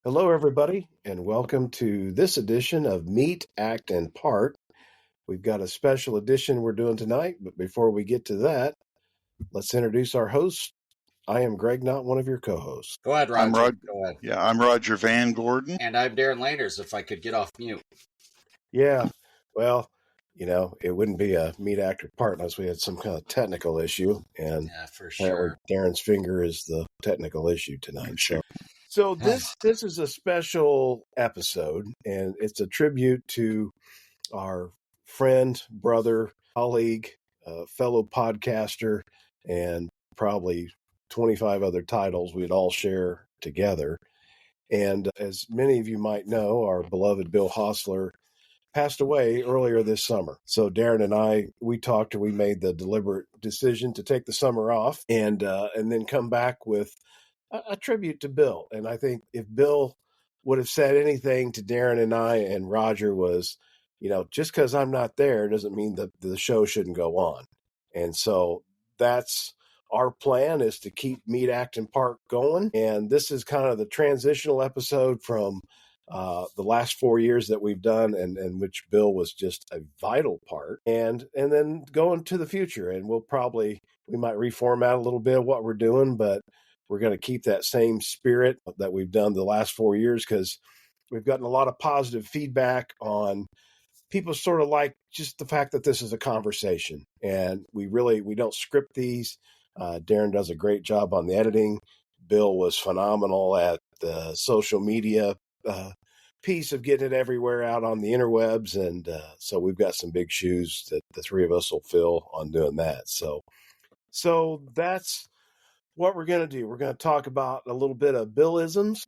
Hello, everybody, and welcome to this edition of Meet, Act, and Part. We've got a special edition we're doing tonight, but before we get to that, let's introduce our host. I am Greg, not one of your co-hosts. Go ahead, Roger. Go ahead. Yeah, I'm Roger Van Gordon. And I'm Darin Landers, if I could get off mute. Yeah, well, it wouldn't be a Meet, Act, or Part unless we had some kind of technical issue, and Yeah, for sure. Darren's finger is the technical issue tonight. Sure. So this is a special episode, and it's a tribute to our friend, brother, colleague, fellow podcaster, and probably 25 other titles we'd all share together. And as many of you might know, our beloved Bill Hosler passed away earlier this summer. So Darin and I, we talked and we made the deliberate decision to take the summer off and then come back with a tribute to Bill. And I think if Bill would have said anything to Darin and I and Roger was, just because I'm not there doesn't mean that the show shouldn't go on. And so that's our plan, is to keep Meet, Act, and Part going. And this is kind of the transitional episode from the last 4 years that we've done, and which Bill was just a vital part, and then going to the future. And we might reformat a little bit of what we're doing, but we're going to keep that same spirit that we've done the last 4 years, because we've gotten a lot of positive feedback on people sort of like just the fact that this is a conversation, and we don't script these. Darin does a great job on the editing. Bill was phenomenal at the social media piece of getting it everywhere out on the interwebs. And so we've got some big shoes that the three of us will fill on doing that. So that's what we're going to do. We're going to talk about a little bit of Billisms.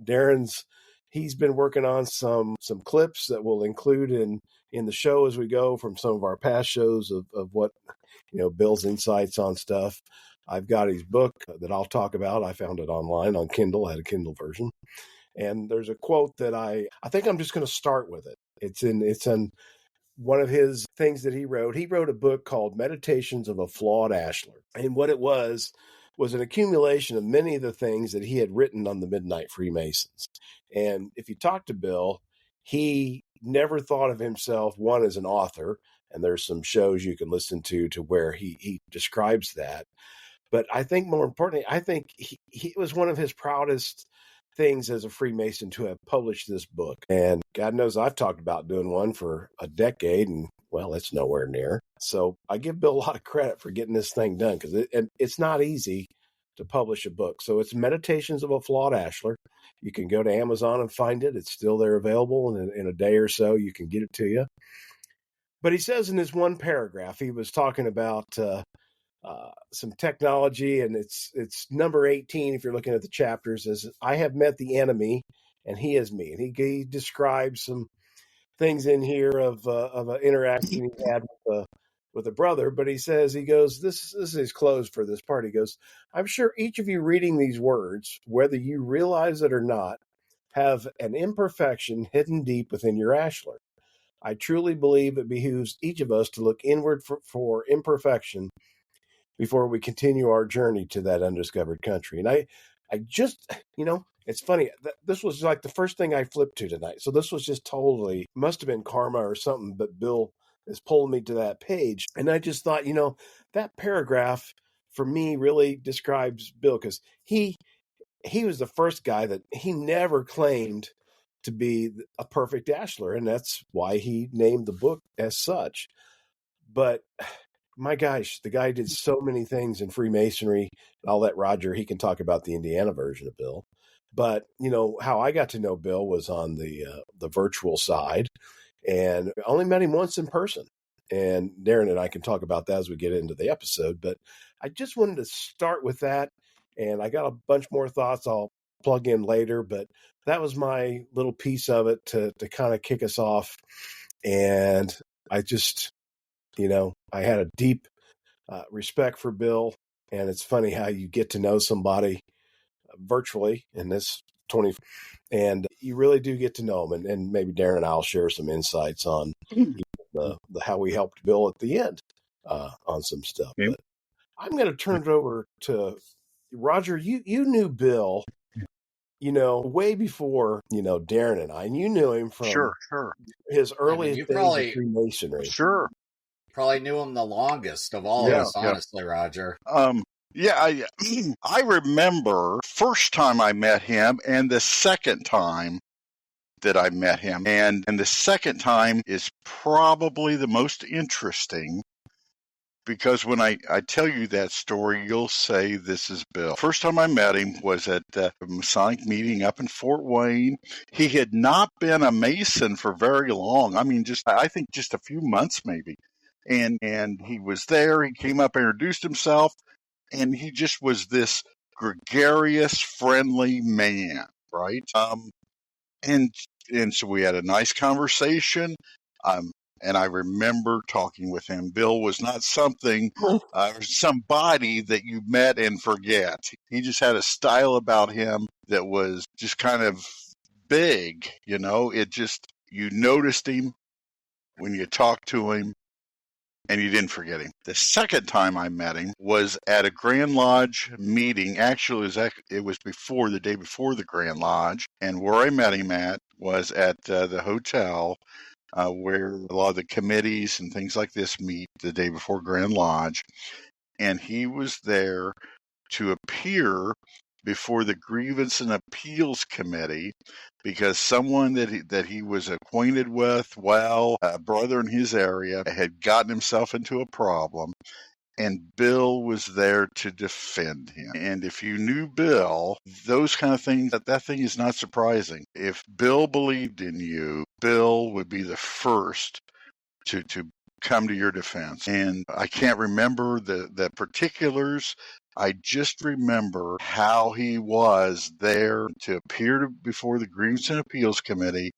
He's been working on some clips that we'll include in the show as we go from some of our past shows of what, Bill's insights on stuff. I've got his book that I'll talk about. I found it online on Kindle. I had a Kindle version. And there's a quote that I think I'm just going to start with it. It's in one of his things that he wrote. He wrote a book called Meditations of a Flawed Ashlar. And what it was an accumulation of many of the things that he had written on the Midnight Freemasons. And if you talk to Bill, he never thought of himself, one, as an author. And there's some shows you can listen to where he describes that. But I think more importantly, I think he was one of his proudest things as a Freemason to have published this book. And God knows I've talked about doing one for a decade, and well, it's nowhere near. So I give Bill a lot of credit for getting this thing done, because it's not easy to publish a book. So it's Meditations of a Flawed Ashlar. You can go to Amazon and find it. It's still there available, and in a day or so you can get it to you. But he says in his one paragraph, he was talking about some technology, and it's number 18 if you're looking at the chapters, is I have met the enemy and he is me. And he describes some things in here of an interaction he had with a brother. But he goes, this is his close for this part. He goes, I'm sure each of you reading these words, whether you realize it or not, have an imperfection hidden deep within your ashlar. I truly believe it behooves each of us to look inward for imperfection before we continue our journey to that undiscovered country. And I just, it's funny. This was like the first thing I flipped to tonight. So this was just totally, must have been karma or something, but Bill is pulling me to that page. And I just thought, that paragraph for me really describes Bill, because he was the first guy that he never claimed to be a perfect ashlar. And that's why he named the book as such. But my gosh, the guy did so many things in Freemasonry. I'll let Roger, he can talk about the Indiana version of Bill. But, how I got to know Bill was on the virtual side, and I only met him once in person. And Darin and I can talk about that as we get into the episode. But I just wanted to start with that. And I got a bunch more thoughts I'll plug in later. But that was my little piece of it to kind of kick us off. And I just, I had a deep respect for Bill. And it's funny how you get to know somebody virtually in this 20, and you really do get to know them. And maybe Darin and I'll share some insights on the how we helped Bill at the end on some stuff. Okay. But I'm going to turn it over to Roger. You knew Bill way before, Darin and I, and you knew him from Sure. his earliest you days probably- of Freemasonry. Sure. Probably knew him the longest of all of us, honestly, Roger. I remember first time I met him and the second time that I met him. And the second time is probably the most interesting, because when I tell you that story, you'll say this is Bill. First time I met him was at a Masonic meeting up in Fort Wayne. He had not been a Mason for very long. I mean, I think just a few months maybe. And he was there. He came up, introduced himself, and he just was this gregarious, friendly man, right? And so we had a nice conversation. And I remember talking with him. Bill was not somebody that you met and forget. He just had a style about him that was just kind of big, you noticed him when you talked to him, and you didn't forget him. The second time I met him was at a Grand Lodge meeting. Actually, it was the day before the Grand Lodge, and where I met him at was at the hotel where a lot of the committees and things like this meet the day before Grand Lodge, and he was there to appear before the Grievance and Appeals Committee because someone that he was acquainted with, a brother in his area, had gotten himself into a problem, and Bill was there to defend him. And if you knew Bill, those kind of things, that thing is not surprising. If Bill believed in you, Bill would be the first to come to your defense. And I can't remember the particulars. I just remember how he was there to appear before the Grievance and Appeals Committee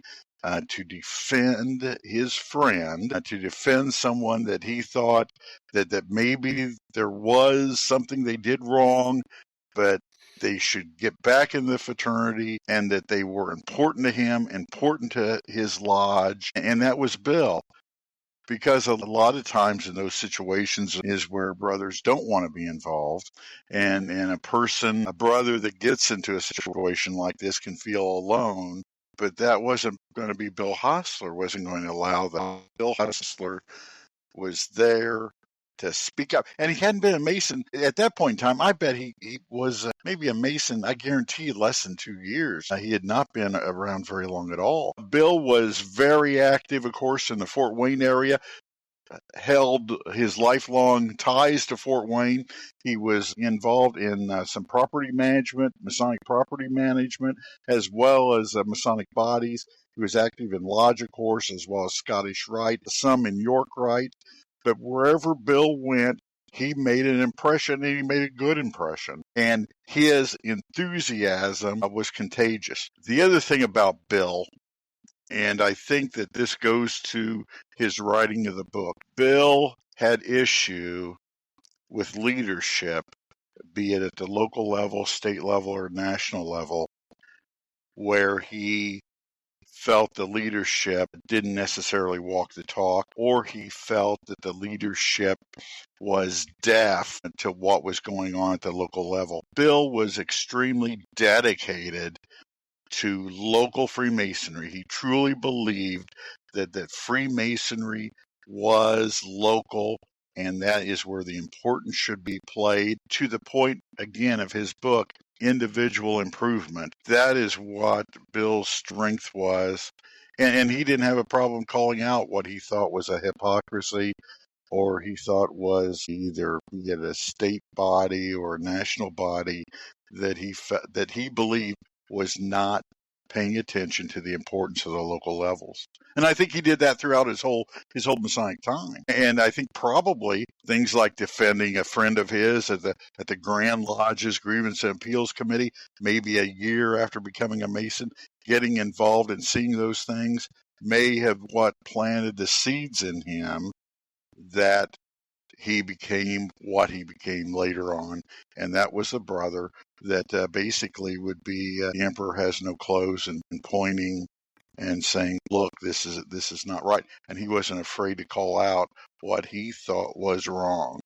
to defend his friend, to defend someone that he thought that maybe there was something they did wrong, but they should get back in the fraternity, and that they were important to him, important to his lodge, and that was Bill. Because a lot of times in those situations is where brothers don't want to be involved, and a brother that gets into a situation like this can feel alone. But that wasn't going to be Bill Hosler, wasn't going to allow that. Bill Hosler was there to speak up. And he hadn't been a Mason at that point in time. I bet he was maybe a Mason, I guarantee, less than 2 years. He had not been around very long at all. Bill was very active, of course, in the Fort Wayne area, held his lifelong ties to Fort Wayne. He was involved in some property management, Masonic property management, as well as Masonic bodies. He was active in Lodge, of course, as well as Scottish Rite, some in York Rite. But wherever Bill went, he made an impression, and he made a good impression. And his enthusiasm was contagious. The other thing about Bill, and I think that this goes to his writing of the book, Bill had issue with leadership, be it at the local level, state level, or national level, where he felt the leadership didn't necessarily walk the talk, or he felt that the leadership was deaf to what was going on at the local level. Bill was extremely dedicated to local Freemasonry. He truly believed that Freemasonry was local, and that is where the importance should be played, to the point, again, of his book, Individual Improvement. That is what Bill's strength was. And he didn't have a problem calling out what he thought was a hypocrisy, or he thought was either a state body or a national body that he believed was not paying attention to the importance of the local levels. And I think he did that throughout his whole Masonic time. And I think probably things like defending a friend of his at the Grand Lodge's Grievance and Appeals Committee, maybe a year after becoming a Mason, getting involved and seeing those things may have planted the seeds in him that he became what he became later on, and that was a brother that basically would be the emperor has no clothes, and pointing and saying, look, this is not right. And he wasn't afraid to call out what he thought was wrong.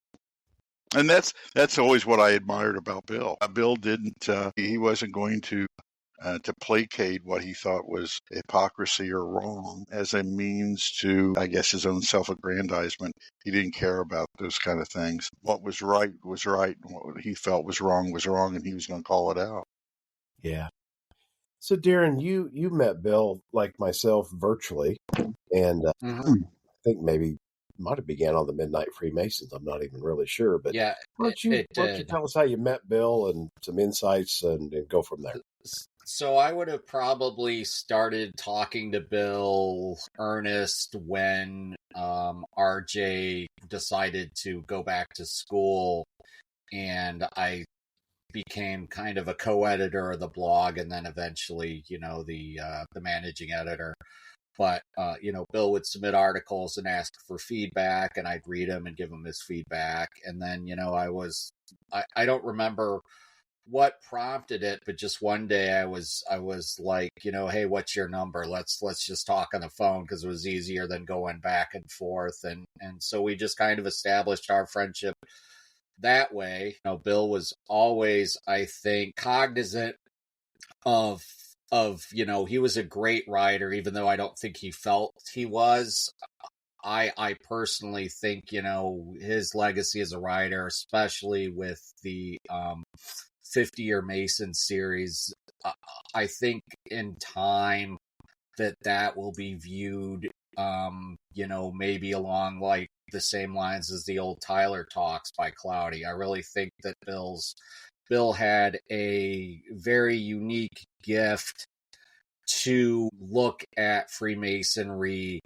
And that's always what I admired about Bill. Bill he wasn't going to to placate what he thought was hypocrisy or wrong as a means to, I guess, his own self-aggrandizement. He didn't care about those kind of things. What was right, and what he felt was wrong, and he was going to call it out. Yeah. So, Darin, you met Bill, like myself, virtually, and I think maybe might have began on the Midnight Freemasons. I'm not even really sure, but Yeah, why don't you tell us how you met Bill and some insights and go from there? So I would have probably started talking to Bill Ernest when RJ decided to go back to school, and I became kind of a co-editor of the blog, and then eventually, the managing editor. But Bill would submit articles and ask for feedback, and I'd read them and give him his feedback. And then, I don't remember what prompted it, but just one day I was like, hey, what's your number? Let's just talk on the phone, because it was easier than going back and forth. And so we just kind of established our friendship that way. Bill was always, I think, cognizant of he was a great writer, even though I don't think he felt he was. I personally think, his legacy as a writer, especially with the 50-Year Mason series, I think in time that will be viewed, maybe along like the same lines as the old Tyler Talks by Cloudy. I really think that Bill had a very unique gift to look at Freemasonry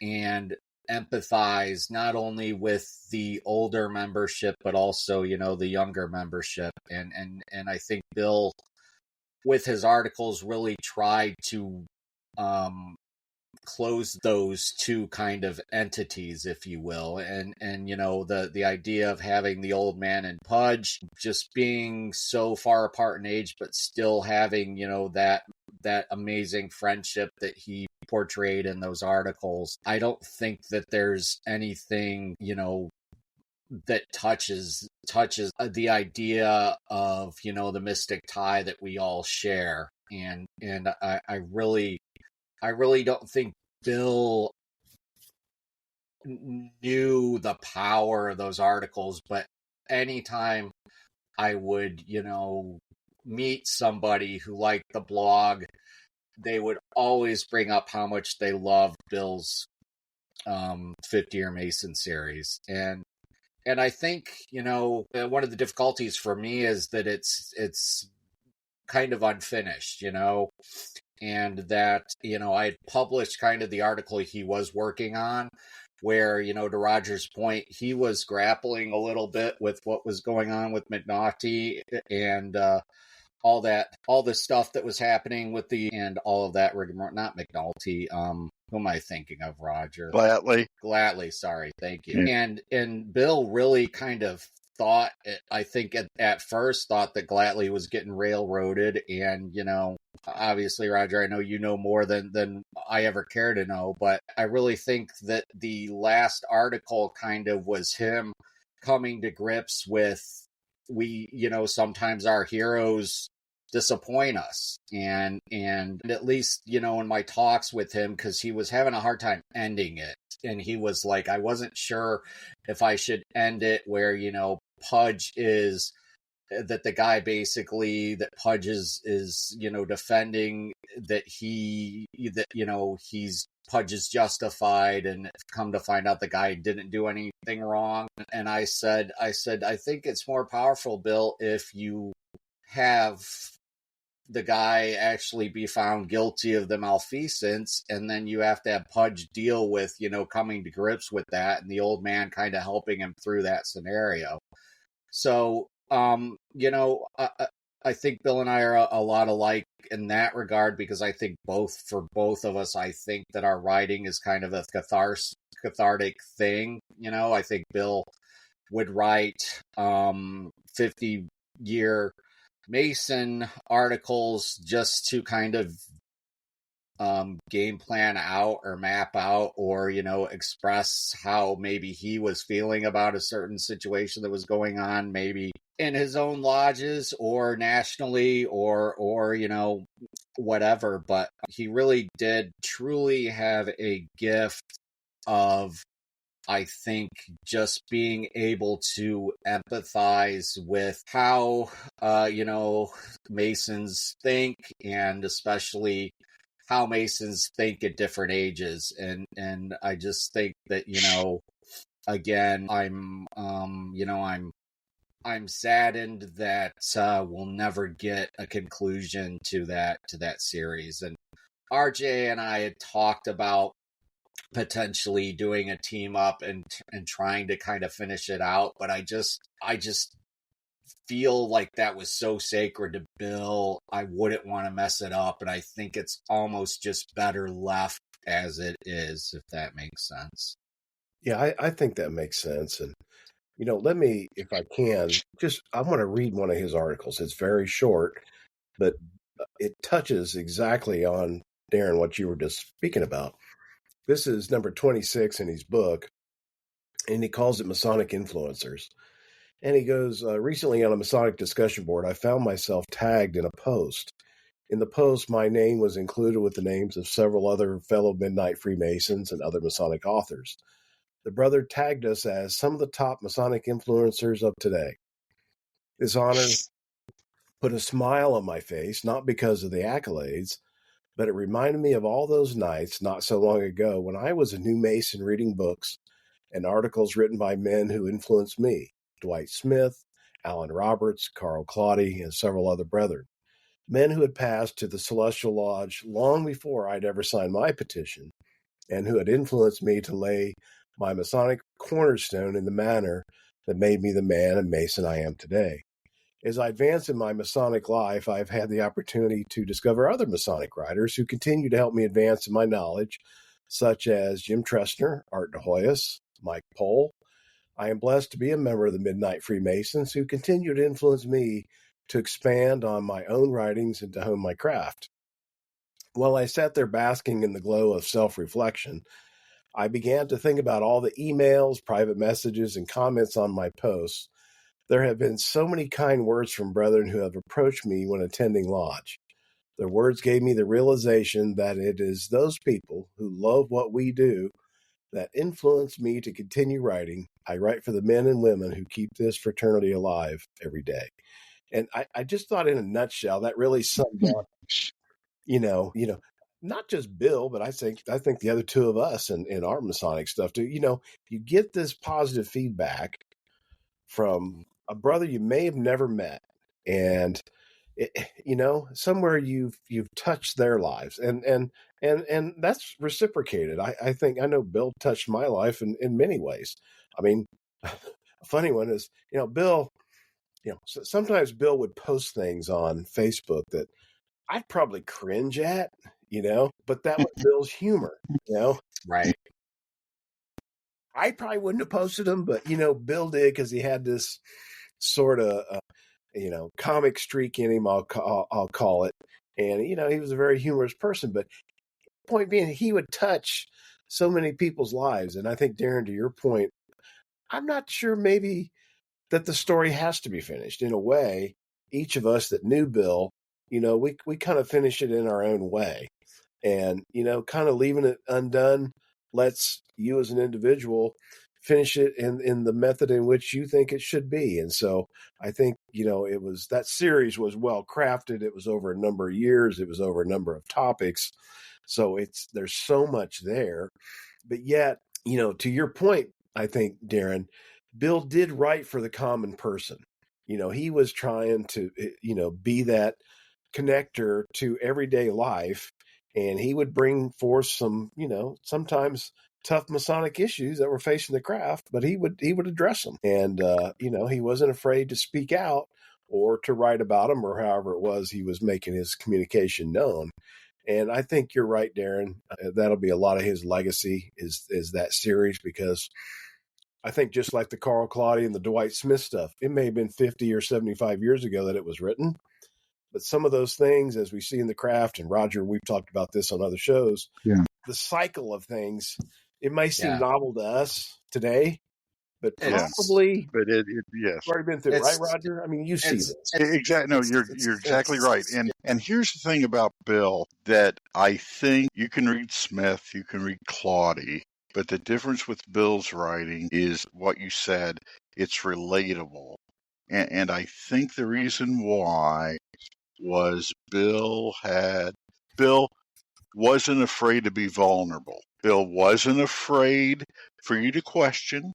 and empathize not only with the older membership, but also, the younger membership. And I think Bill, with his articles, really tried to close those two kind of entities, if you will. And the idea of having the old man and Pudge just being so far apart in age, but still having, that amazing friendship that he portrayed in those articles. I don't think that there's anything, that touches the idea of, the mystic tie that we all share. And I really don't think Bill knew the power of those articles, but anytime I would, meet somebody who liked the blog, they would always bring up how much they loved Bill's 50-Year Mason series. And I think, one of the difficulties for me is that it's kind of unfinished, and that, I had published kind of the article he was working on, where, to Roger's point, he was grappling a little bit with what was going on with McNaughty and all the stuff that was happening with and all of that rigmarole. Not McNulty. Who am I thinking of, Roger? Glatley, sorry, thank you. Yeah. And Bill really kind of thought, I think at first thought that Glatley was getting railroaded, and obviously, Roger, I know you know more than I ever care to know, but I really think that the last article kind of was him coming to grips with, sometimes our heroes disappoint us, and at least, in my talks with him, because he was having a hard time ending it, and he was like, I wasn't sure if I should end it where, Pudge is, that the guy basically that Pudge is defending that he's Pudge is justified, and come to find out the guy didn't do anything wrong. And I said, I think it's more powerful, Bill, if you have the guy actually be found guilty of the malfeasance, and then you have to have Pudge deal with, coming to grips with that, and the old man kind of helping him through that scenario. So, I think Bill and I are a lot alike in that regard, because I think for both of us, I think that our writing is kind of a cathartic thing. I think Bill would write 50-Year Mason articles just to kind of game plan out or map out or, express how maybe he was feeling about a certain situation that was going on, maybe in his own lodges or nationally or, whatever. But he really did truly have a gift of, I think, just being able to empathize with how, Masons think, and especially how Masons think at different ages. And I just think that, again, I'm saddened that we'll never get a conclusion to that series. And RJ and I had talked about potentially doing a team up and trying to kind of finish it out, but I just feel like that was so sacred to Bill. I wouldn't want to mess it up, and I think it's almost just better left as it is, if that makes sense. Yeah, I think that makes sense. And, let me, if I can, I want to read one of his articles. It's very short, but it touches exactly on, Darin, what you were just speaking about. This is number 26 in his book, and he calls it Masonic Influencers. And he goes, recently on a Masonic discussion board, I found myself tagged in a post. In the post, my name was included with the names of several other fellow Midnight Freemasons and other Masonic authors. The brother tagged us as some of the top Masonic influencers of today. This honor put a smile on my face, not because of the accolades, but it reminded me of all those nights not so long ago when I was a new Mason reading books and articles written by men who influenced me, Dwight Smith, Alan Roberts, Carl Claudy, and several other brethren. Men who had passed to the Celestial Lodge long before I'd ever signed my petition, and who had influenced me to lay my Masonic cornerstone in the manner that made me the man and Mason I am today. As I advance in my Masonic life, I've had the opportunity to discover other Masonic writers who continue to help me advance in my knowledge, such as Jim Trestner, Art de Hoyos, Mike Pohl. I am blessed to be a member of the Midnight Freemasons who continue to influence me to expand on my own writings and to hone my craft. While I sat there basking in the glow of self-reflection, I began to think about all the emails, private messages, and comments on my posts. There have been so many kind words from brethren who have approached me when attending lodge. Their words gave me the realization that it is those people who love what we do that influence me to continue writing. I write for the men and women who keep this fraternity alive every day. And I just thought, in a nutshell, that really summed up, not just Bill, but I think the other two of us in our Masonic stuff too. You get this positive feedback from a brother you may have never met, and somewhere you've touched their lives, and that's reciprocated. I think I know Bill touched my life in many ways. I mean, a funny one is, Bill, sometimes Bill would post things on Facebook that I'd probably cringe at, but that was Bill's humor, Right. I probably wouldn't have posted them, but, Bill did, because he had this sort of, comic streak in him, I'll call it. And, he was a very humorous person, but point being, he would touch so many people's lives. And I think, Darin, to your point, I'm not sure maybe that the story has to be finished. In a way, each of us that knew Bill, we kind of finish it in our own way. And, kind of leaving it undone lets you as an individual finish it in the method in which you think it should be. And so I think, that series was well crafted. It was over a number of years. It was over a number of topics. So there's so much there. But yet, to your point, I think, Darin, Bill did write for the common person. He was trying to, be that connector to everyday life. And he would bring forth some, sometimes tough Masonic issues that were facing the craft, but he would address them. And, he wasn't afraid to speak out or to write about them, or however it was he was making his communication known. And I think you're right, Darin. That'll be a lot of his legacy is that series, because I think just like the Carl Claudy and the Dwight Smith stuff, it may have been 50 or 75 years ago that it was written, But some of those things, as we see in the craft, and Roger, we've talked about this on other shows, the cycle of things, it may seem novel to us today, but probably but yes, you've already been through it, right, Roger? I mean, you see this. Exactly. No, you're exactly right. And here's the thing about Bill that I think you can read Smith, you can read Claudy, but the difference with Bill's writing is what you said. It's relatable, and I think the reason why was Bill wasn't afraid to be vulnerable. Bill wasn't afraid for you to question.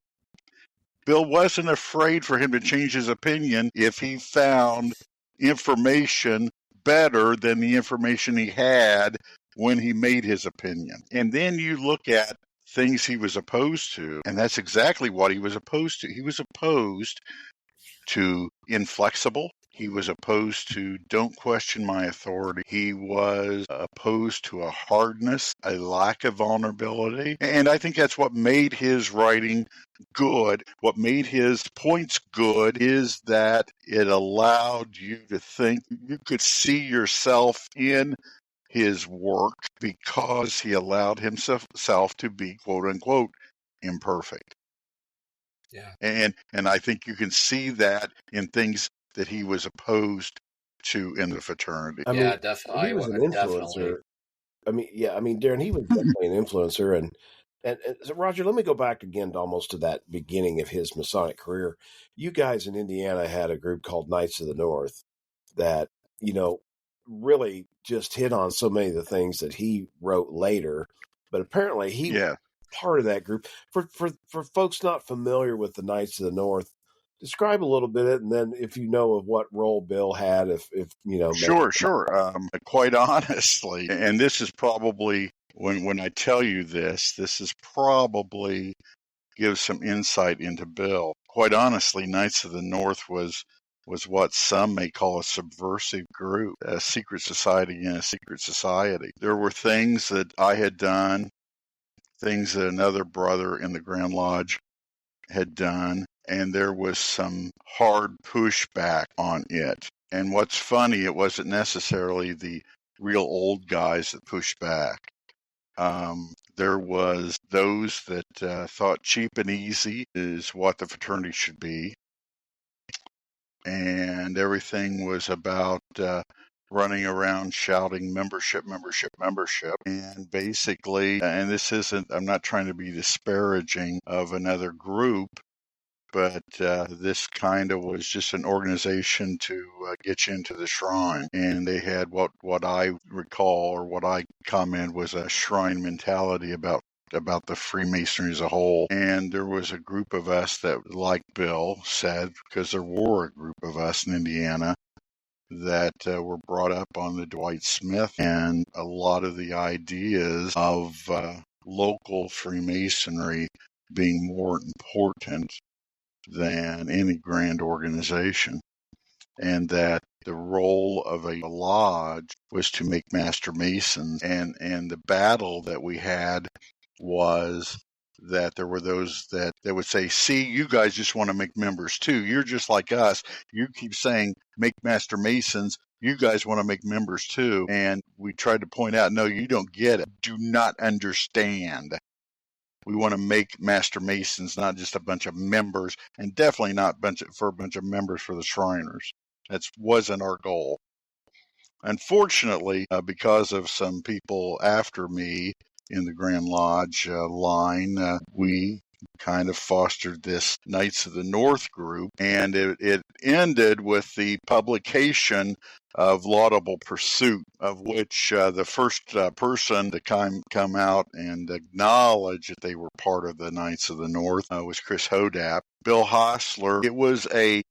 Bill wasn't afraid for him to change his opinion if he found information better than the information he had when he made his opinion. And then you look at things he was opposed to, and that's exactly what he was opposed to. He was opposed to inflexible. He was opposed to don't question my authority. He was opposed to a hardness, a lack of vulnerability. And I think that's what made his writing good. What made his points good is that it allowed you to think, you could see yourself in his work because he allowed himself to be, quote unquote, imperfect. Yeah. And I think you can see that in things that he was opposed to in the fraternity. I mean, definitely. he was an influencer. Darin, he was definitely an influencer. And so, Roger, let me go back again almost to that beginning of his Masonic career. You guys in Indiana had a group called Knights of the North that, really just hit on so many of the things that he wrote later. But apparently he was part of that group. For folks not familiar with the Knights of the North, describe a little bit, and then if you know of what role Bill had, if Sure. Quite honestly, and this is probably when I tell you this is probably gives some insight into Bill. Quite honestly, Knights of the North was what some may call a subversive group, a secret society in a secret society. There were things that I had done, things that another brother in the Grand Lodge had done, and there was some hard pushback on it. And what's funny, it wasn't necessarily the real old guys that pushed back. There was those that thought cheap and easy is what the fraternity should be. And everything was about running around shouting membership. And basically, and this isn't, I'm not trying to be disparaging of another group, but this kind of was just an organization to get you into the shrine. And they had what I recall or what I comment was a shrine mentality about the Freemasonry as a whole. And there was a group of us that, like Bill said, because there were a group of us in Indiana that were brought up on the Dwight Smith and a lot of the ideas of local Freemasonry being more important than any grand organization, and that the role of a lodge was to make master masons. And the battle that we had was that there were those that would say, see, you guys just want to make members too. You're just like us. You keep saying make master masons. You guys want to make members too. And we tried to point out, no, you don't get it. Do not understand. We want to make master masons, not just a bunch of members, and definitely not a bunch of members for the Shriners. That wasn't our goal. Unfortunately, because of some people after me in the Grand Lodge line, we kind of fostered this Knights of the North group, and it ended with the publication of Laudable Pursuit, of which the first person to come out and acknowledge that they were part of the Knights of the North was Chris Hodap. Bill Hosler. It was the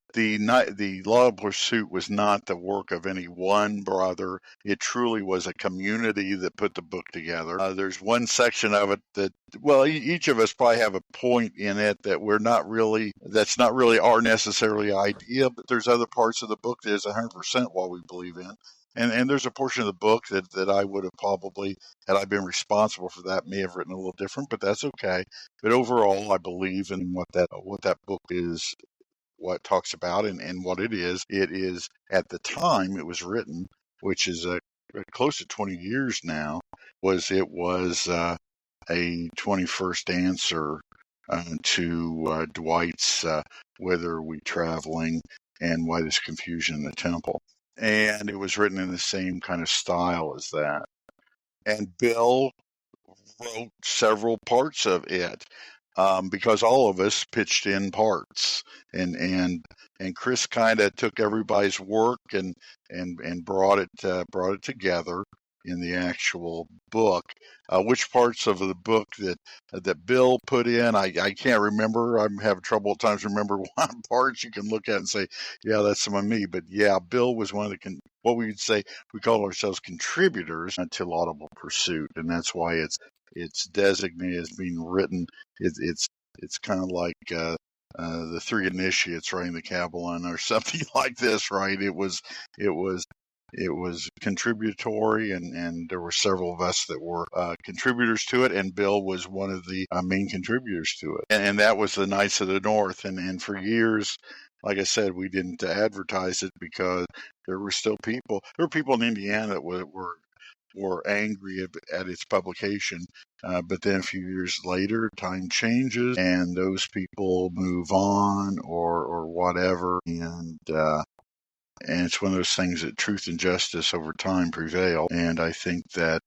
Laudable Pursuit was not the work of any one brother. It truly was a community that put the book together. There's one section of it that, well, each of us probably have a point in it that that's not really our necessarily idea, but there's other parts of the book that is 100% what we believe in. And there's a portion of the book that I would have probably, had I been responsible for that, may have written a little different, but that's okay. But overall, I believe in what that book is what it talks about and what it is. It is, at the time it was written, which is close to 20 years now, it was a 21st answer to Dwight's "Whither Are We Traveling and Why This Confusion in the Temple." And it was written in the same kind of style as that. And Bill wrote several parts of it, because all of us pitched in parts, and Chris kind of took everybody's work and brought it together in the actual book. Which parts of the book that Bill put in, I can't remember. I'm having trouble at times remember one parts you can look at and say, yeah, that's some of me. But yeah, Bill was one of the what we would say, we call ourselves contributors to Laudable Pursuit, and that's why it's designated as being written. It's kind of like the three initiates writing the Kabbalah or something like this, right? It was contributory, and there were several of us that were contributors to it, and Bill was one of the main contributors to it. And that was the Knights of the North. And for years, like I said, we didn't advertise it because there were people in Indiana that were angry at its publication. But then a few years later, time changes and those people move on or whatever. And it's one of those things that truth and justice over time prevail. And I think that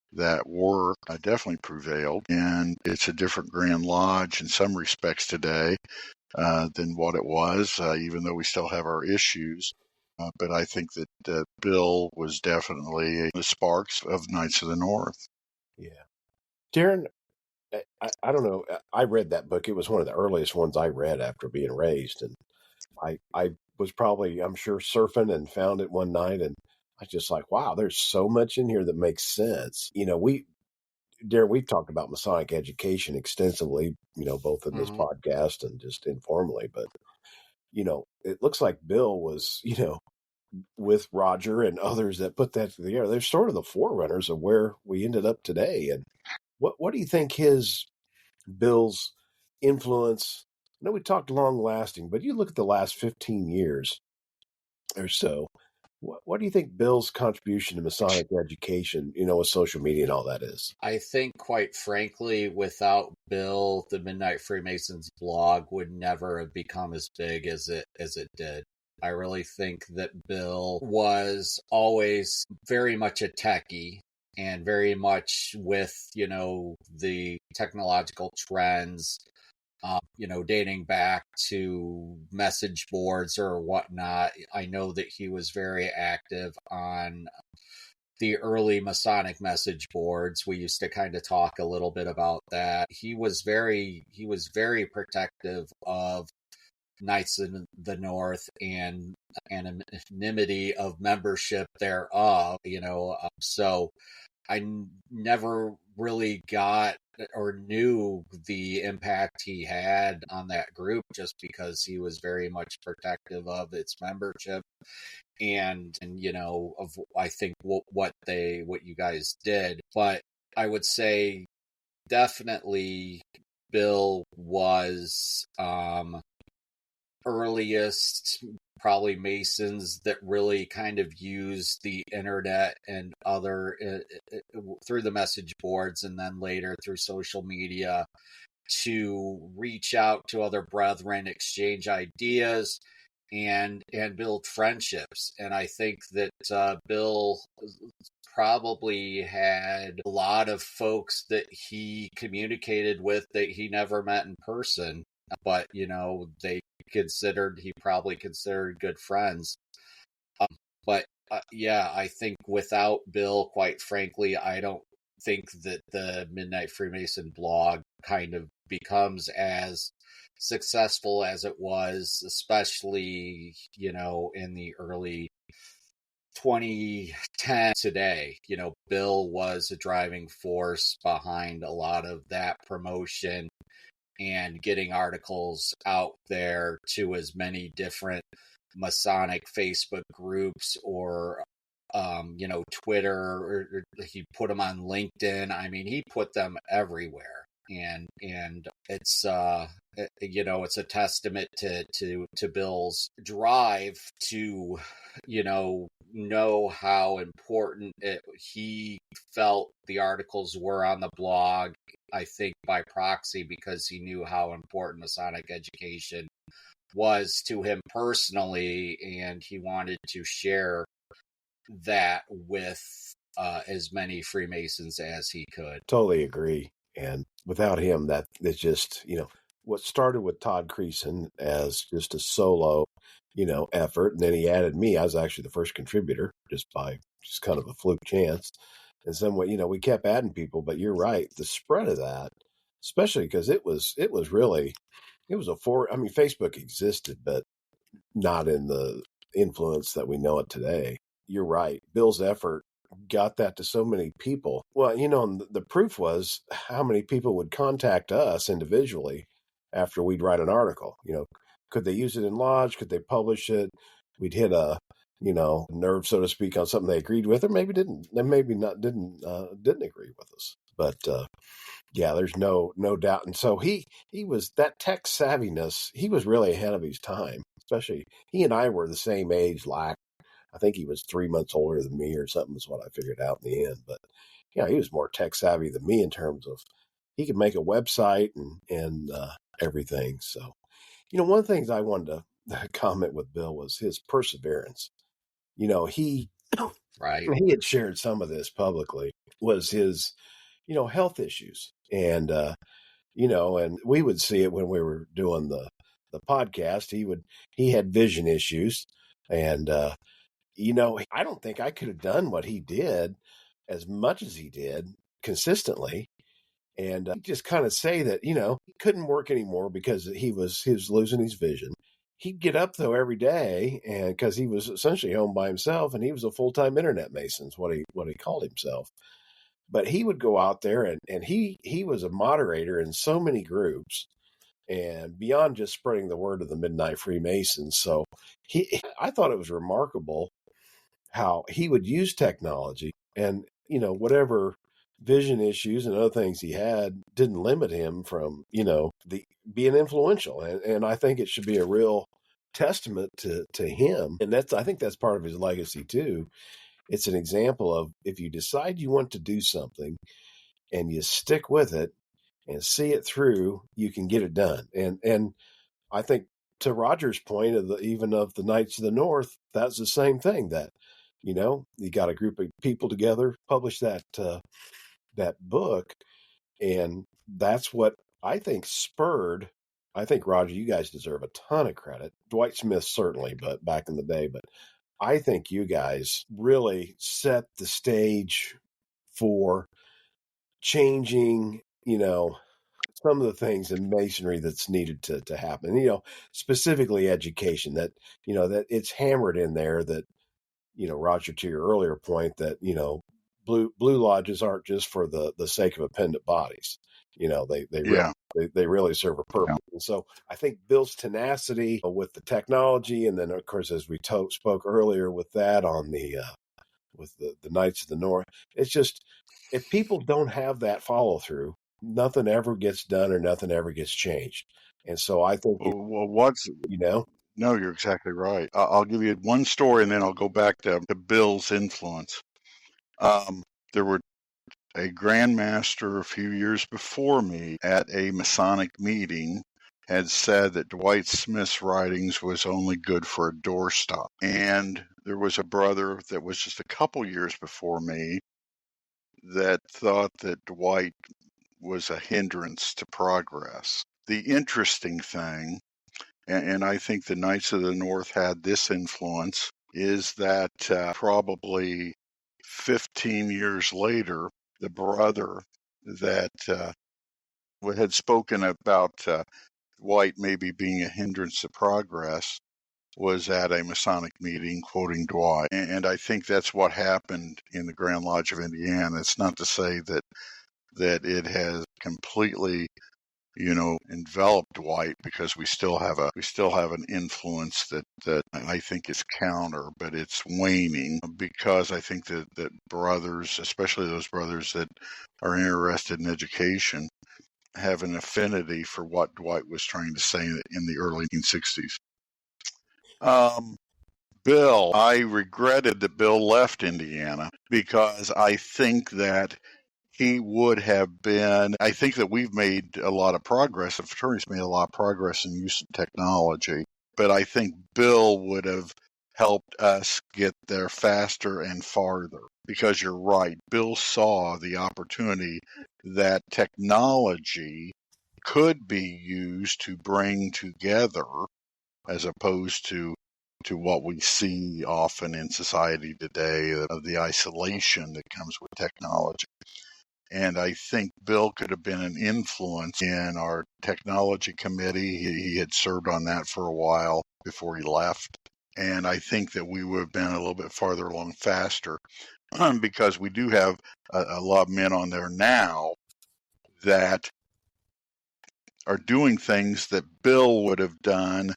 work definitely prevailed. And it's a different Grand Lodge in some respects today than what it was, even though we still have our issues. But I think that Bill was definitely the sparks of Knights of the North. Yeah. Darin, I don't know. I read that book. It was one of the earliest ones I read after being raised. And I was probably, I'm sure, surfing and found it one night. And I was just like, wow, there's so much in here that makes sense. Darin, we've talked about Masonic education extensively, both in this podcast and just informally. But, it looks like Bill was, with Roger and others that put that together. They're sort of the forerunners of where we ended up today. And what do you think Bill's influence? I know we talked long lasting, but you look at the last 15 years or so. What do you think Bill's contribution to Masonic education, with social media and all that is? I think, quite frankly, without Bill, the Midnight Freemasons blog would never have become as big as it did. I really think that Bill was always very much a techie and very much with, the technological trends, dating back to message boards or whatnot. I know that he was very active on the early Masonic message boards. We used to kind of talk a little bit about that. He was very protective of Knights in the North and anonymity of membership thereof, so I never really got or knew the impact he had on that group, just because he was very much protective of its membership and of, I think, what you guys did. But I would say definitely Bill was earliest probably Masons that really kind of used the internet and other through the message boards, and then later through social media, to reach out to other brethren, exchange ideas, and build friendships. And I think that Bill probably had a lot of folks that he communicated with that he never met in person, but he probably considered good friends. But yeah, I think without Bill, quite frankly, I don't think that the Midnight Freemason blog kind of becomes as successful as it was, especially, in the early 2010 today. Bill was a driving force behind a lot of that promotion and getting articles out there to as many different Masonic Facebook groups or Twitter, or he put them on LinkedIn. I mean, he put them everywhere. And it's it's a testament to Bill's drive to, know how important he felt the articles were on the blog. I think by proxy, because he knew how important Masonic education was to him personally, and he wanted to share that with as many Freemasons as he could. Totally agree. And without him, that it's just, what started with Todd Creason as just a solo, effort. And then he added me. I was actually the first contributor just by just kind of a fluke chance. And some way, we kept adding people, but you're right. The spread of that, especially because it was really, Facebook existed, but not in the influence that we know it today. You're right. Bill's effort got that to so many people. Well, and the proof was how many people would contact us individually after we'd write an article. Could they use it in lodge? Could they publish it? We'd hit a nerve, so to speak, on something they agreed with, or maybe didn't. They maybe not didn't agree with us. But yeah, there's no doubt. And so he was that tech savviness. He was really ahead of his time. Especially he and I were the same age. Like I think he was 3 months older than me or something is what I figured out in the end. But yeah, he was more tech savvy than me in terms of he could make a website and everything. So, one of the things I wanted to comment with Bill was his perseverance. He Right. he had shared some of this publicly, was his, health issues. And, and we would see it when we were doing the podcast. He had vision issues. And, I don't think I could have done what he did as much as he did consistently. And he'd just kind of say that, he couldn't work anymore because he was losing his vision. He'd get up though every day, and because he was essentially home by himself, and he was a full-time internet mason, is what he called himself. But he would go out there and he was a moderator in so many groups, and beyond just spreading the word of the Midnight Freemasons. So I thought it was remarkable how he would use technology, and whatever vision issues and other things he had didn't limit him from being influential, and I think it should be a real testament to him, and I think that's part of his legacy too. It's an example of if you decide you want to do something and you stick with it and see it through, you can get it done. And I think to Roger's point of the Knights of the North, that's the same thing. That you got a group of people together, publish that book, and that's what I think spurred. I think, Roger, you guys deserve a ton of credit. Dwight Smith certainly, but back in the day, but I think you guys really set the stage for changing, some of the things in masonry that's needed to happen, specifically education, that, that it's hammered in there that, Roger, to your earlier point, that, blue lodges aren't just for the sake of appendant bodies. Yeah. They really serve a purpose. Yeah. And so I think Bill's tenacity with the technology, and then of course, as we spoke earlier with that on with the Knights of the North, it's just, if people don't have that follow through, nothing ever gets done or nothing ever gets changed. And so I think, No, you're exactly right. I'll give you one story, and then I'll go back to Bill's influence. There were a Grand Master a few years before me at a Masonic meeting had said that Dwight Smith's writings was only good for a doorstop. And there was a brother that was just a couple years before me that thought that Dwight was a hindrance to progress. The interesting thing, and I think the Knights of the North had this influence, is that probably 15 years later, the brother that had spoken about Dwight maybe being a hindrance to progress was at a Masonic meeting quoting Dwight. And I think that's what happened in the Grand Lodge of Indiana. It's not to say that it has completely, enveloped Dwight, because we still have an influence that I think is counter, but it's waning, because I think that brothers, especially those brothers that are interested in education, have an affinity for what Dwight was trying to say in the early 1960s. Bill, I regretted that Bill left Indiana because I think that he would have been, I think that we've made a lot of progress, the fraternity's made a lot of progress in use of technology, but I think Bill would have helped us get there faster and farther, because you're right, Bill saw the opportunity that technology could be used to bring together, as opposed to what we see often in society today, of the isolation that comes with technology. And I think Bill could have been an influence in our technology committee. He had served on that for a while before he left. And I think that we would have been a little bit farther along faster, because we do have a lot of men on there now that are doing things that Bill would have done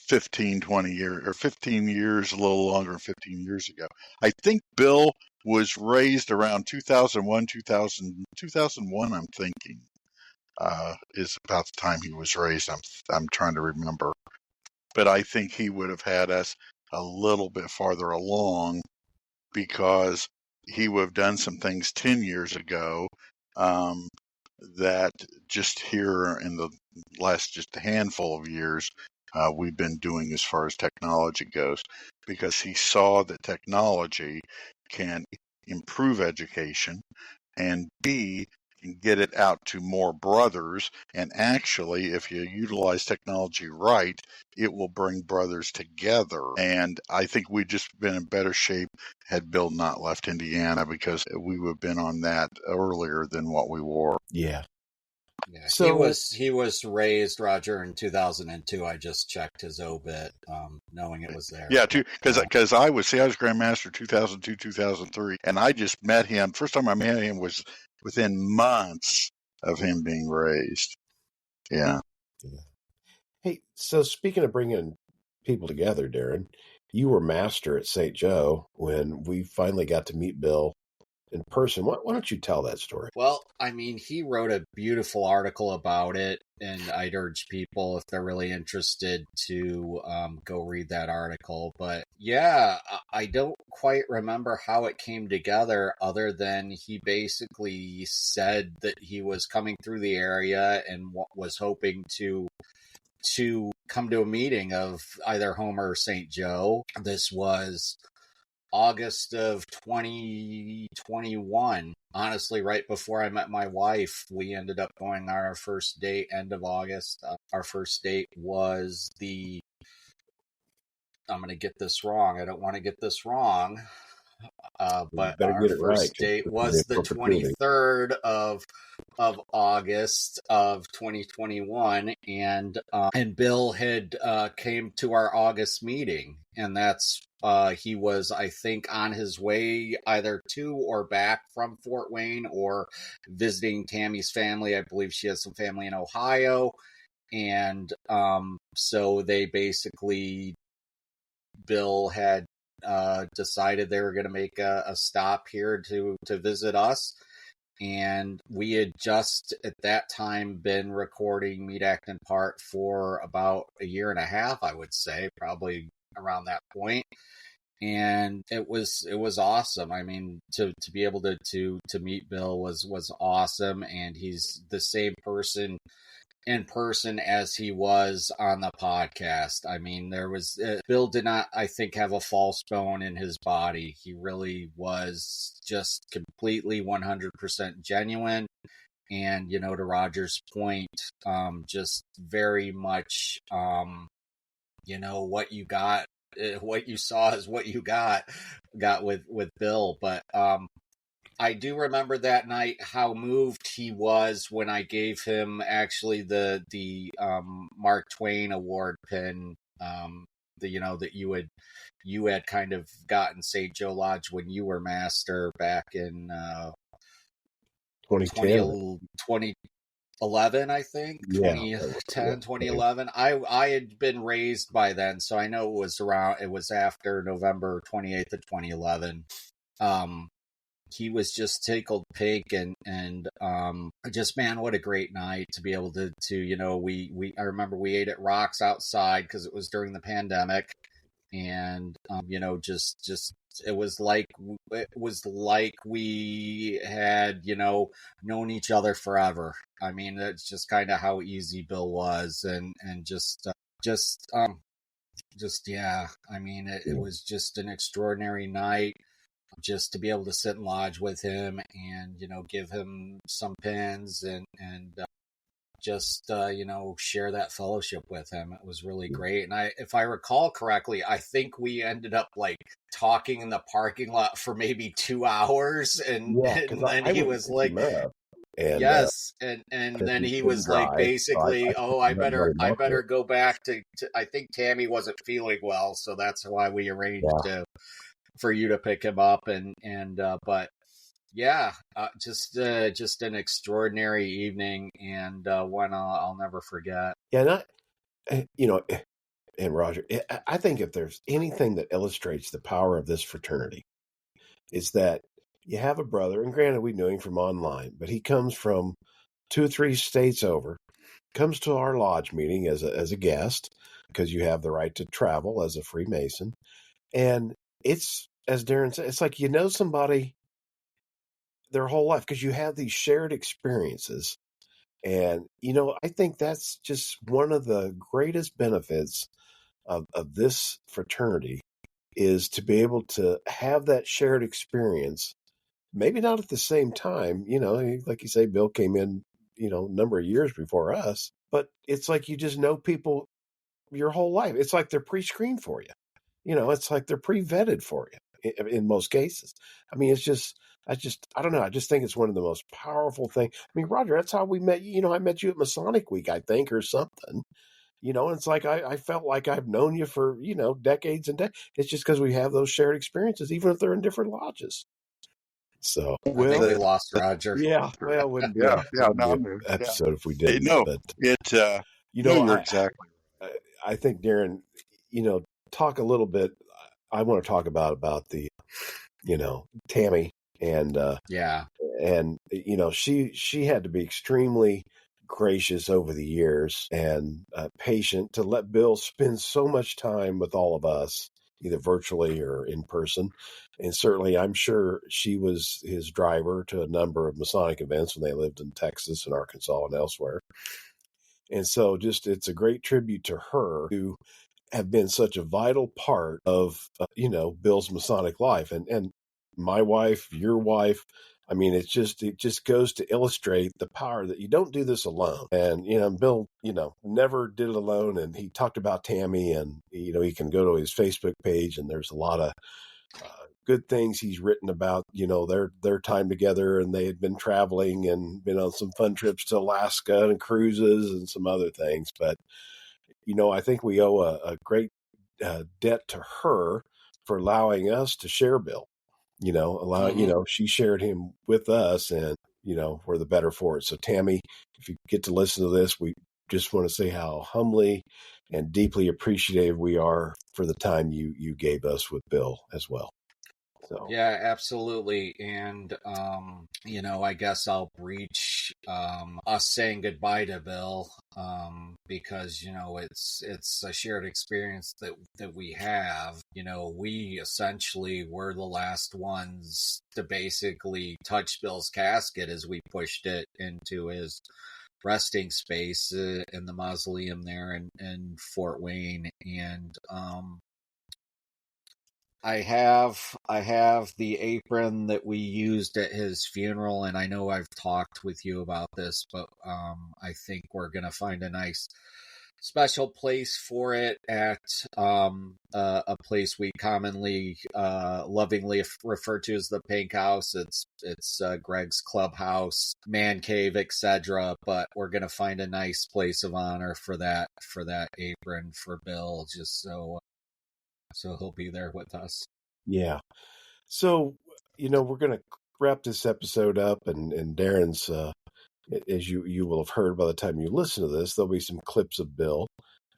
15, 20 years, or 15 years, a little longer than 15 years ago. I think Bill was raised around 2001, 2001, I'm thinking, is about the time he was raised. I'm trying to remember. But I think he would have had us a little bit farther along, because he would have done some things 10 years ago that just here in the last just a handful of years we've been doing as far as technology goes, because he saw that technology can improve education, and B, can get it out to more brothers. And actually, if you utilize technology right, it will bring brothers together. And I think we'd just been in better shape had Bill not left Indiana, because we would have been on that earlier than what we were. Yeah. Yeah, So he was raised, Roger, in 2002. I just checked his obit, knowing it was there. Yeah, because I was Grandmaster 2002, 2003, and I just met him. First time I met him was within months of him being raised. Yeah. Hey, so speaking of bringing people together, Darin, you were master at St. Joe when we finally got to meet Bill in person. Why don't you tell that story? Well, I mean, he wrote a beautiful article about it, and I'd urge people, if they're really interested, to go read that article. But yeah, I don't quite remember how it came together, other than he basically said that he was coming through the area and was hoping to come to a meeting of either Homer or St. Joe. This was August of 2021. Honestly, right before I met my wife, we ended up going on our first date, end of August. Our first date was I'm going to get this wrong. I don't want to get this wrong. But our first date was the 23rd of August of 2021, and Bill had came to our August meeting, and that's he was, I think, on his way either to or back from Fort Wayne, or visiting Tammy's family. I believe she has some family in Ohio, and so they basically, Bill had decided they were going to make a stop here to visit us. And we had just at that time been recording Meet, Act, and Part for about a year and a half, I would say, probably around that point. And it was awesome. I mean, to be able to meet Bill was awesome. And he's the same person in person as he was on the podcast. I mean, there was Bill did not, I think, have a false bone in his body. He really was just completely 100% genuine. And, to Roger's point, just very much, what you got, what you saw is what you got with Bill. But I do remember that night how moved he was when I gave him actually the Mark Twain Award pin, that you had kind of gotten St. Joe Lodge when you were master back in 2011, I think. Yeah, 2010, 2011. I had been raised by then, so I know it was after November 28th of 2011. he was just tickled pink, and just, man, what a great night to be able to we I remember we ate at Rocks outside because it was during the pandemic, and just it was like we had known each other forever. I mean, that's just kind of how easy Bill was, and just yeah, I mean, it was just an extraordinary night, just to be able to sit and lodge with him, and give him some pins, and just share that fellowship with him. It was really great. And if I recall correctly, I think we ended up like talking in the parking lot for maybe 2 hours, and then he was like, and yes, and then he was like, basically, I better go back to I think Tammy wasn't feeling well, so that's why we arranged for you to pick him up, and but yeah, just an extraordinary evening, and one I'll never forget. Yeah, and and Roger, I think if there's anything that illustrates the power of this fraternity, is that you have a brother, and granted, we knew him from online, but he comes from 2 or 3 states over, comes to our lodge meeting as a guest, because you have the right to travel as a Freemason. And it's, as Darin said, it's like somebody their whole life, because you have these shared experiences. And, I think that's just one of the greatest benefits of this fraternity, is to be able to have that shared experience. Maybe not at the same time, like you say, Bill came in, a number of years before us, but it's like you just know people your whole life. It's like they're pre-screened for you. It's like they're pre-vetted for you in most cases. I mean, I don't know. I just think it's one of the most powerful things. I mean, Roger, that's how we met. I met you at Masonic Week, I think, or something. And it's like I felt like I've known you for, decades and decades. It's just because we have those shared experiences, even if they're in different lodges. So, I think we lost Roger. Yeah, well, it wouldn't be an episode if we didn't. No, but you're exactly right. I think, Darin, talk a little bit. I want to talk about the, Tammy, and and she had to be extremely gracious over the years, and patient, to let Bill spend so much time with all of us, either virtually or in person. And certainly, I'm sure she was his driver to a number of Masonic events when they lived in Texas and Arkansas and elsewhere. And so it's a great tribute to her, to have been such a vital part of, Bill's Masonic life. And my wife, your wife, I mean, it just goes to illustrate the power that you don't do this alone. And, Bill, never did it alone. And he talked about Tammy, and, he can go to his Facebook page, and there's a lot of good things he's written about, their time together. And they had been traveling and been on some fun trips to Alaska and cruises and some other things. But, I think we owe a great debt to her for allowing us to share Bill. She shared him with us, and, we're the better for it. So, Tammy, if you get to listen to this, we just want to say how humbly and deeply appreciative we are for the time you gave us with Bill as well. So. Yeah, absolutely. And, I guess I'll breach us saying goodbye to Bill, because, it's a shared experience that we have. We essentially were the last ones to basically touch Bill's casket as we pushed it into his resting space in the mausoleum there in Fort Wayne. And I have the apron that we used at his funeral, and I know I've talked with you about this, but I think we're gonna find a nice special place for it at a place we commonly lovingly refer to as the Pink House. It's Greg's clubhouse, man cave, etc. But we're gonna find a nice place of honor for that apron for Bill, just so he'll be there with us. Yeah. So, we're going to wrap this episode up, and Darin's, as you will have heard by the time you listen to this, there'll be some clips of Bill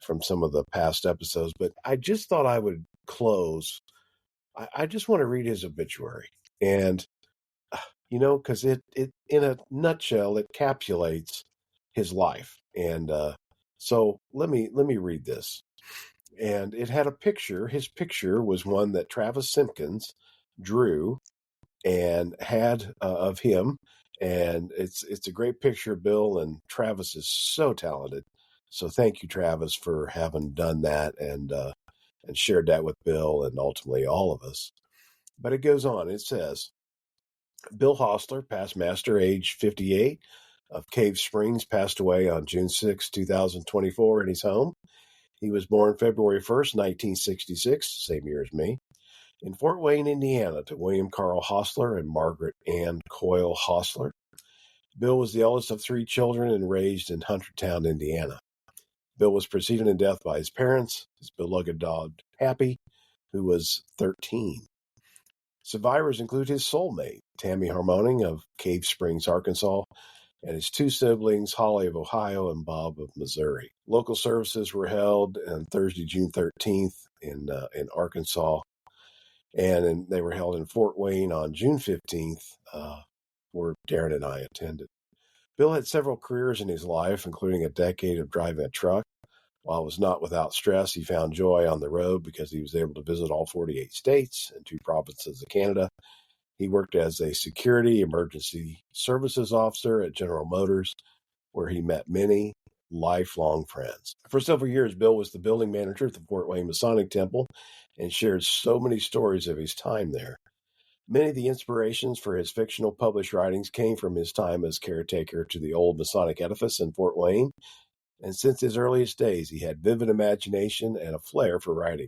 from some of the past episodes. But I just thought I would close. I just want to read his obituary. And because it in a nutshell, it encapsulates his life. And so let me read this. And it had a picture. His picture was one that Travis Simpkins drew and had of him. And it's a great picture, Bill. And Travis is so talented. So thank you, Travis, for having done that and shared that with Bill and ultimately all of us. But it goes on. It says, Bill Hosler, past master, age 58, of Cave Springs, passed away on June 6, 2024, in his home. He was born February 1st, 1966, same year as me, in Fort Wayne, Indiana, to William Carl Hosler and Margaret Ann Coyle Hosler. Bill was the eldest of three children and raised in Huntertown, Indiana. Bill was preceded in death by his parents, his beloved dog, Happy, who was 13. Survivors include his soulmate, Tammy Harmoning of Cave Springs, Arkansas, and his two siblings, Holly of Ohio and Bob of Missouri. Local services were held on Thursday, June 13th in Arkansas, and they were held in Fort Wayne on June 15th, where Darin and I attended. Bill had several careers in his life, including a decade of driving a truck. While it was not without stress, he found joy on the road because he was able to visit all 48 states and 2 provinces of Canada. He worked as a security emergency services officer at General Motors, where he met many lifelong friends. For several years, Bill was the building manager at the Fort Wayne Masonic Temple and shared so many stories of his time there. Many of the inspirations for his fictional published writings came from his time as caretaker to the old Masonic edifice in Fort Wayne, and since his earliest days, he had vivid imagination and a flair for writing.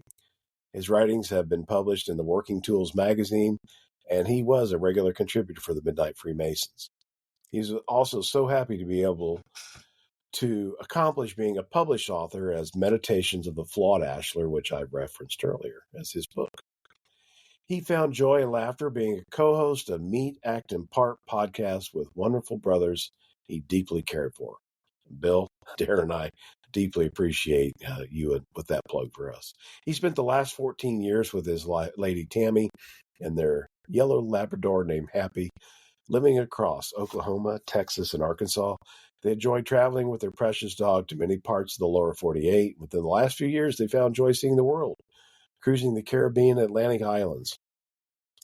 His writings have been published in the Working Tools magazine, and he was a regular contributor for the Midnight Freemasons. He's also so happy to be able to accomplish being a published author as Meditations of the Flawed Ashlar, which I referenced earlier as his book. He found joy and laughter being a co-host of Meet, Act, and Part podcast with wonderful brothers he deeply cared for. Bill, Darin, and I deeply appreciate you with that plug for us. He spent the last 14 years with his lady Tammy and their yellow Labrador named Happy, living across Oklahoma, Texas, and Arkansas. They enjoyed traveling with their precious dog to many parts of the lower 48. Within the last few years, they found joy seeing the world, cruising the Caribbean and Atlantic Islands,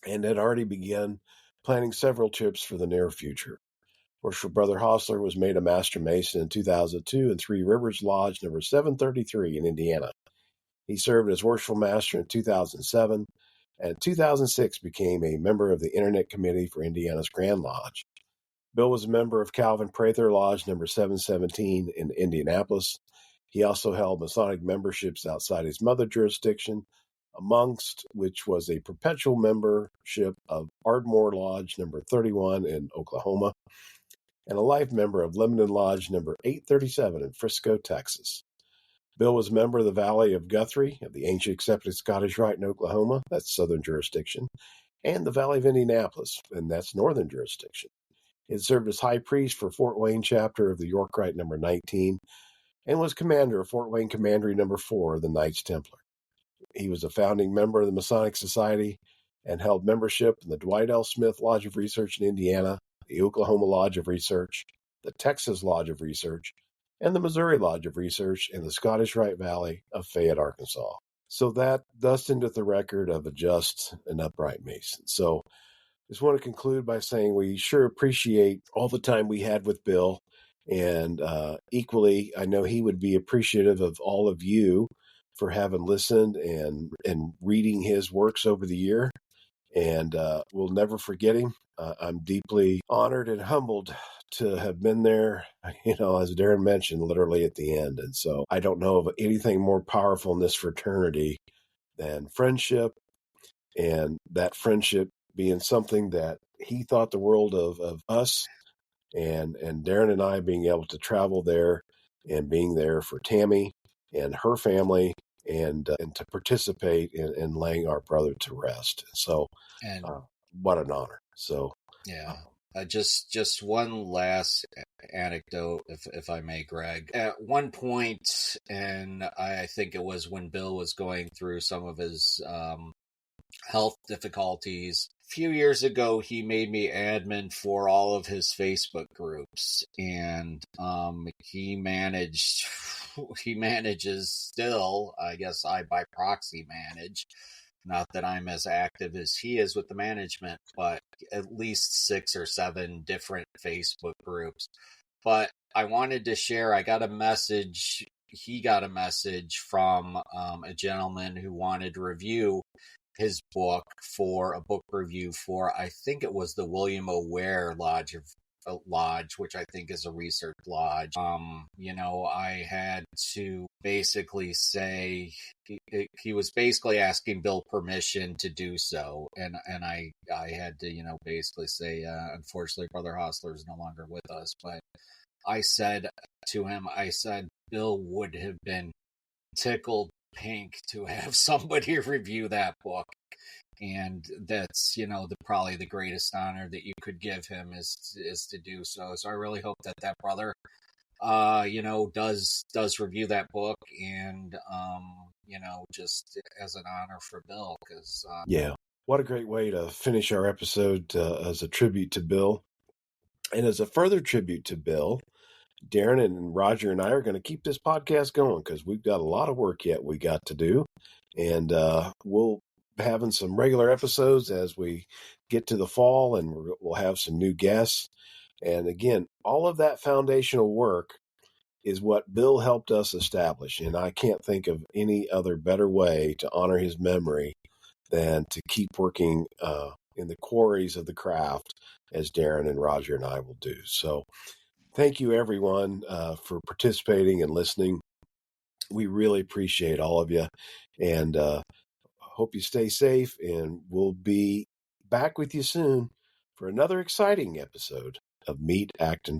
and had already begun planning several trips for the near future. Worshipful Brother Hosler was made a Master Mason in 2002 in Three Rivers Lodge number 733 in Indiana. He served as Worshipful Master in 2007, and in 2006 became a member of the Internet Committee for Indiana's Grand Lodge. Bill was a member of Calvin Prather Lodge number 717 in Indianapolis. He also held Masonic memberships outside his mother jurisdiction, amongst which was a perpetual membership of Ardmore Lodge number 31 in Oklahoma, and a life member of Lebanon Lodge number 837 in Frisco, Texas. Bill was a member of the Valley of Guthrie of the Ancient Accepted Scottish Rite in Oklahoma, that's southern jurisdiction, and the Valley of Indianapolis, and that's northern jurisdiction. He had served as high priest for Fort Wayne chapter of the York Rite number 19, and was commander of Fort Wayne Commandery number 4 of the Knights Templar. He was a founding member of the Masonic Society and held membership in the Dwight L. Smith Lodge of Research in Indiana, the Oklahoma Lodge of Research, the Texas Lodge of Research, and the Missouri Lodge of Research in the Scottish Rite Valley of Fayette, Arkansas. So that thus endeth the record of a just and upright Mason. So just want to conclude by saying we sure appreciate all the time we had with Bill, and equally, I know he would be appreciative of all of you for having listened and reading his works over the year. And we'll never forget him. I'm deeply honored and humbled to have been there, as Darin mentioned, literally at the end. And so I don't know of anything more powerful in this fraternity than friendship, and that friendship being something that he thought the world of us, and Darin and I being able to travel there and being there for Tammy and her family, and to participate in laying our brother to rest. So And what an honor. So yeah, just one last anecdote, if I may, Greg. At one point, and I think it was when Bill was going through some of his health difficulties, few years ago, he made me admin for all of his Facebook groups, and he manages still. I guess I by proxy manage. Not that I'm as active as he is with the management, but at least 6 or 7 different Facebook groups. But I wanted to share. I got a message. He got a message from a gentleman who wanted to review his book for a book review for, I think it was the William O'Ware Lodge, which I think is a research lodge. I had to basically say he was basically asking Bill permission to do so, and I had to basically say, unfortunately, Brother Hosler is no longer with us, but I said to him, Bill would have been tickled pink to have somebody review that book, and that's probably the greatest honor that you could give him is to do so. So I really hope that brother does review that book, and just as an honor for Bill, because yeah, what a great way to finish our episode as a tribute to Bill. And as a further tribute to Bill, Darin and Roger and I are going to keep this podcast going because we've got a lot of work yet we got to do. And we'll be having some regular episodes as we get to the fall, and we'll have some new guests. And again, all of that foundational work is what Bill helped us establish. And I can't think of any other better way to honor his memory than to keep working in the quarries of the craft as Darin and Roger and I will do. So thank you, everyone, for participating and listening. We really appreciate all of you, and hope you stay safe, and we'll be back with you soon for another exciting episode of Meet, Act, and